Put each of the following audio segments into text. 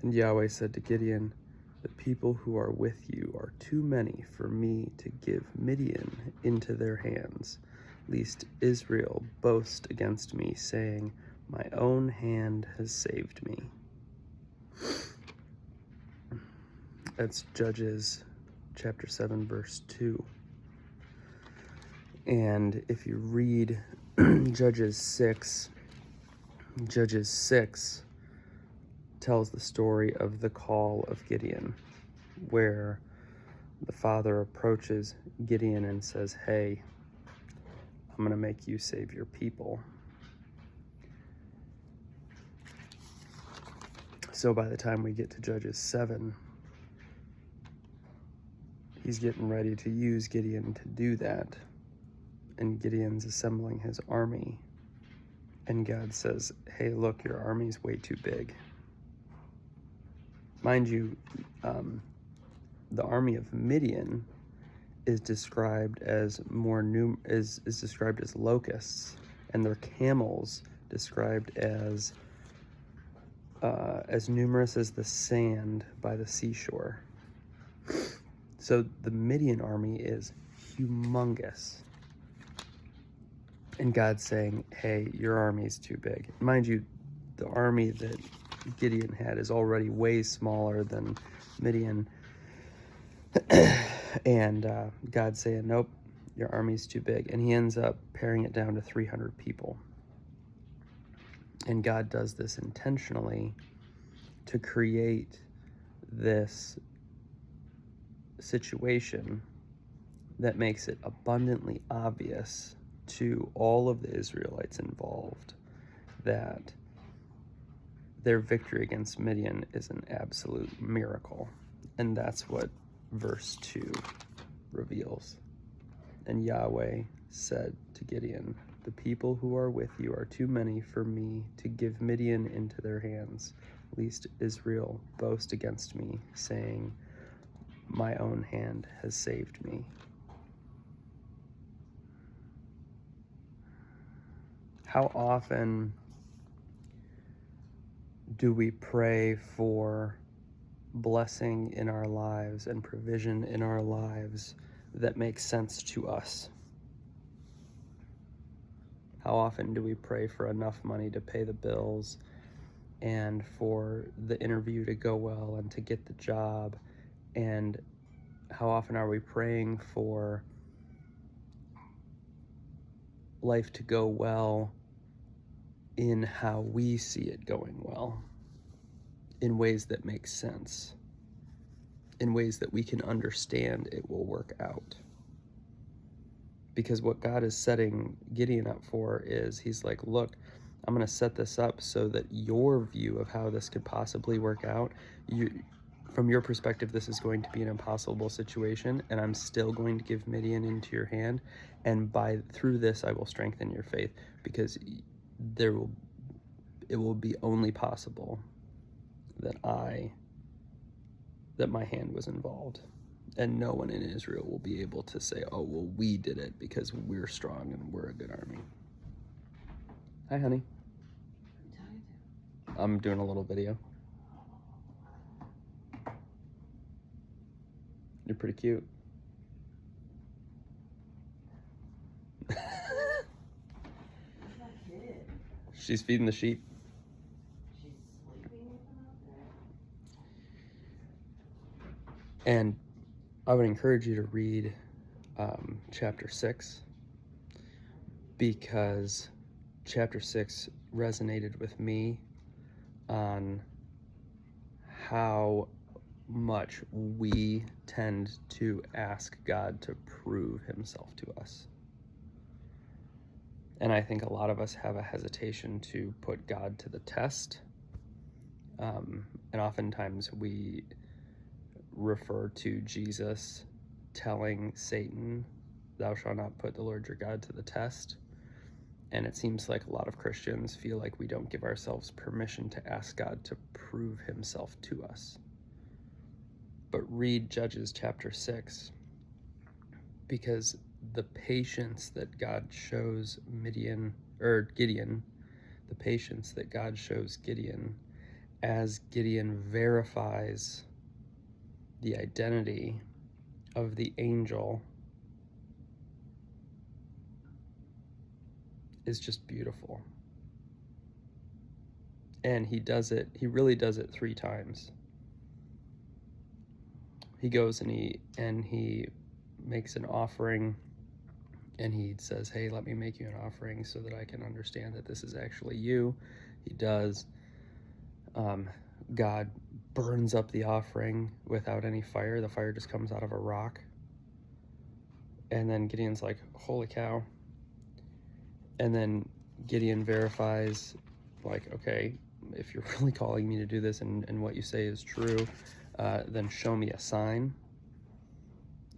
And Yahweh said to Gideon, "The people who are with you are too many for me to give Midian into their hands, lest Israel boast against me, saying, 'My own hand has saved me.'" That's Judges chapter 7, verse 2. And if you read Judges 6 tells the story of the call of Gideon, where the father approaches Gideon and says, "Hey, I'm going to make you save your people." So by the time we get to Judges 7, he's getting ready to use Gideon to do that. And Gideon's assembling his army. And God says, "Hey, look, your army's way too big." Mind you, the army of Midian is described as is described as locusts, and their camels described as numerous as the sand by the seashore. So the Midian army is humongous. And God's saying, "Hey, your army's too big." Mind you, the army that Gideon had is already way smaller than Midian. And God's saying, "Nope, your army's too big." And he ends up paring it down to 300 people. And God does this intentionally to create this situation that makes it abundantly obvious to all of the Israelites involved that their victory against Midian is an absolute miracle. And that's what verse 2 reveals. And Yahweh said to Gideon, "The people who are with you are too many for me to give Midian into their hands, lest Israel boast against me, saying, 'My own hand has saved me.'" How often do we pray for blessing in our lives and provision in our lives that makes sense to us? How often do we pray for enough money to pay the bills and for the interview to go well and to get the job? And how often are we praying for life to go well in how we see it going well, in ways that make sense, in ways that we can understand it will work out? Because what God is setting Gideon up for is, he's like, "Look, I'm going to set this up so that your view of how this could possibly work out, from your perspective, this is going to be an impossible situation, and I'm still going to give Midian into your hand, and through this I will strengthen your faith, because it will be only possible that my hand was involved. And no one in Israel will be able to say, 'Oh, well, we did it because we're strong and we're a good army.'" Hi, honey. I'm doing a little video. You're pretty cute. She's feeding the sheep. She's sleeping with them out there. And I would encourage you to read chapter 6, because chapter 6 resonated with me on how much we tend to ask God to prove himself to us. And I think a lot of us have a hesitation to put God to the test. And oftentimes we refer to Jesus telling Satan, "Thou shalt not put the Lord your God to the test." And it seems like a lot of Christians feel like we don't give ourselves permission to ask God to prove himself to us. But read Judges chapter 6, because the patience that God shows Gideon, the patience that God shows Gideon as Gideon verifies the identity of the angel is just beautiful. And he really does it 3 times. He goes and he makes an offering, and he says, hey, let me make you an offering so that I can understand that this is actually you. He does. God burns up the offering without any fire. The fire just comes out of a rock. And then Gideon's like, holy cow. And then Gideon verifies, like, okay, if you're really calling me to do this and what you say is true, then show me a sign.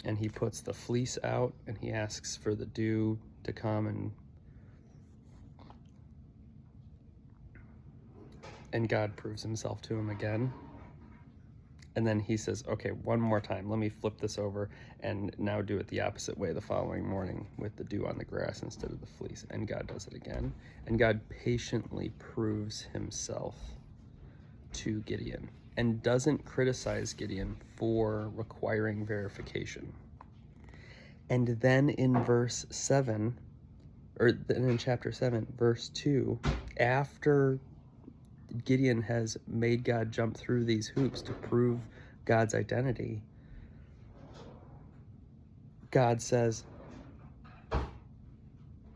And he puts the fleece out, and he asks for the dew to come, and God proves himself to him again. And then he says, okay, one more time, let me flip this over and now do it the opposite way the following morning with the dew on the grass instead of the fleece. And God does it again. And God patiently proves himself to Gideon and doesn't criticize Gideon for requiring verification. And then in verse 7, or then in chapter 7, verse 2, after Gideon has made God jump through these hoops to prove God's identity, God says,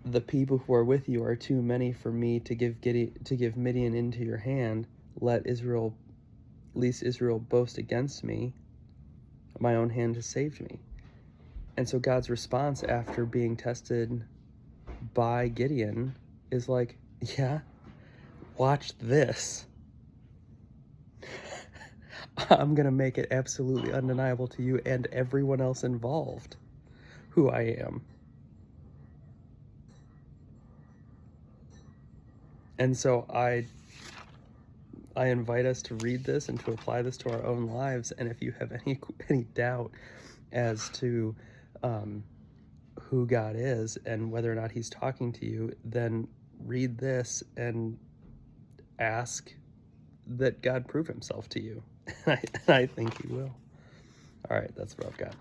the people who are with you are too many for me to give Midian into your hand. Lest Israel boast against me. My own hand has saved me. And so God's response after being tested by Gideon is like, yeah, watch this. I'm going to make it absolutely undeniable to you and everyone else involved who I am. And so I invite us to read this and to apply this to our own lives. And if you have any doubt as to who God is and whether or not he's talking to you, then read this and ask that God prove himself to you. And I think he will. All right, that's what I've got.